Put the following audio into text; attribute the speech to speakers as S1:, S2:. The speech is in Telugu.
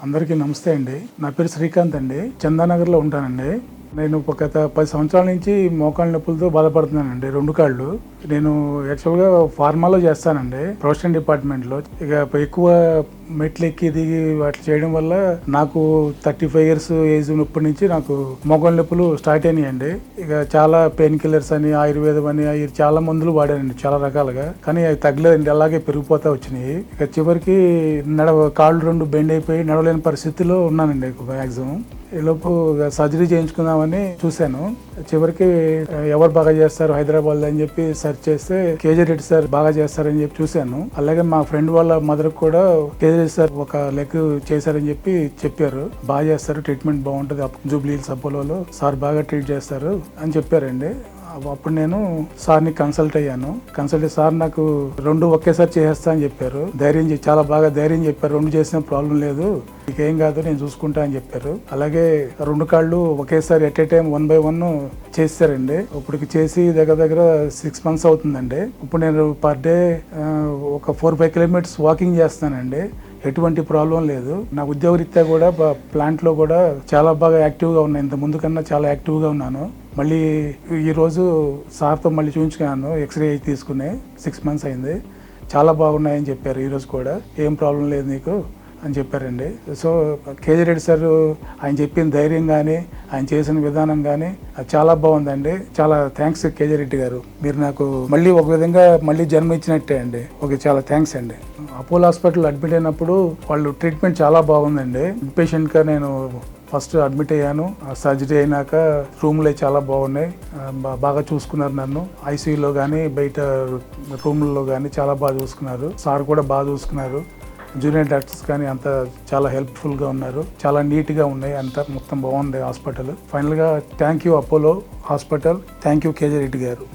S1: అందరికీ నమస్తే అండి. నా పేరు శ్రీకాంత్ అండి. చందానగర్లో ఉంటానండి. నేను గత 10 సంవత్సరాల నుంచి మోకాళ్ళ నొప్పులతో బాధపడుతున్నానండి. 2 కాళ్ళు. నేను యాక్చువల్గా ఫార్మాలో చేస్తానండి, ప్రొఫెషనల్ డిపార్ట్మెంట్లో. ఇక ఎక్కువ మెట్లు ఎక్కి దిగి అట్లా చేయడం వల్ల నాకు 35 ఇయర్స్ ఏజ్ ఉన్నప్పటి నుంచి నాకు మోకాళ్ళ నొప్పులు స్టార్ట్ అయినాయండి. ఇక చాలా పెయిన్ కిల్లర్స్ అని, ఆయుర్వేదం అని, చాలా మందులు వాడానండి, చాలా రకాలుగా. కానీ అవి తగ్గలేదండి, అలాగే పెరిగిపోతా వచ్చినాయి. ఇక చివరికి కాళ్ళు 2 బెండ్ అయిపోయి నడవలేని పరిస్థితిలో ఉన్నానండి మ్యాక్సిమం. ఈలోపు సర్జరీ చేయించుకుందామని చూశాను. చివరికి ఎవరు బాగా చేస్తారు హైదరాబాద్ అని చెప్పి సెర్చ్ చేస్తే కేజీ రెడ్డి సార్ బాగా చేస్తారని చెప్పి చూశాను. అలాగే మా ఫ్రెండ్ వాళ్ళ మదర్ కూడా కేజీ రెడ్డి సార్ ఒక లెగ్ చేశారని చెప్పి చెప్పారు. బాగా చేస్తారు, ట్రీట్మెంట్ బాగుంటుంది, జూబ్లీ హిల్స్ అపోలోలో సార్ బాగా ట్రీట్ చేస్తారు అని చెప్పారండి. అప్పుడు నేను సార్ని కన్సల్ట్ అయ్యాను. సార్ నాకు 2 ఒకేసారి చేసేస్తా అని చెప్పారు. చాలా బాగా ధైర్యం చెప్పారు. 2 చేసిన ప్రాబ్లం లేదు, నీకేం కాదు, నేను చూసుకుంటా అని చెప్పారు. అలాగే 2 కాళ్ళు ఒకేసారి ఎట్ ఏ టైం 1 by 1 చేస్తారండి. ఇప్పటికి చేసి దగ్గర 6 months అవుతుందండి. ఇప్పుడు నేను పర్ డే ఒక 4-5 kilometers వాకింగ్ చేస్తానండి. ఎటువంటి ప్రాబ్లం లేదు. నా ఉద్యోగరీత్యా కూడా ప్లాంట్లో కూడా చాలా బాగా యాక్టివ్గా ఉన్నాను. ఇంత ముందు కన్నా చాలా యాక్టివ్గా ఉన్నాను. మళ్ళీ ఈరోజు సార్తో మళ్ళీ చూపించుకున్నాను, ఎక్స్రే తీసుకుని 6 months అయింది. చాలా బాగున్నాయని చెప్పారు. ఈరోజు కూడా ఏం ప్రాబ్లం లేదు నీకు అని చెప్పారండి. సో కేజీ రెడ్డి సార్ ఆయన చెప్పిన ధైర్యం కానీ, ఆయన చేసిన విధానం కానీ చాలా బాగుందండి. చాలా థ్యాంక్స్ కేజీ రెడ్డి గారు. మీరు నాకు మళ్ళీ ఒక విధంగా మళ్ళీ జన్మ ఇచ్చినట్టే అండి. ఓకే, చాలా థ్యాంక్స్ అండి. అపోలో హాస్పిటల్ అడ్మిట్ అయినప్పుడు వాళ్ళు ట్రీట్మెంట్ చాలా బాగుందండి. పేషెంట్గా నేను ఫస్ట్ అడ్మిట్ అయ్యాను. సర్జరీ అయినాక రూమ్లో చాలా బాగున్నాయి, బాగా చూసుకున్నారు నన్ను. ఐసీయూలో కానీ బయట రూమ్లలో కానీ చాలా బాగా చూసుకున్నారు. సార్ కూడా బాగా చూసుకున్నారు. జూనియర్ డాక్టర్స్ కానీ అంతా చాలా హెల్ప్ఫుల్గా ఉన్నారు. చాలా నీట్గా ఉన్నాయి, అంతా మొత్తం బాగుంది హాస్పిటల్. ఫైనల్గా thank you Apollo hospital, thank you KG Reddy గారు.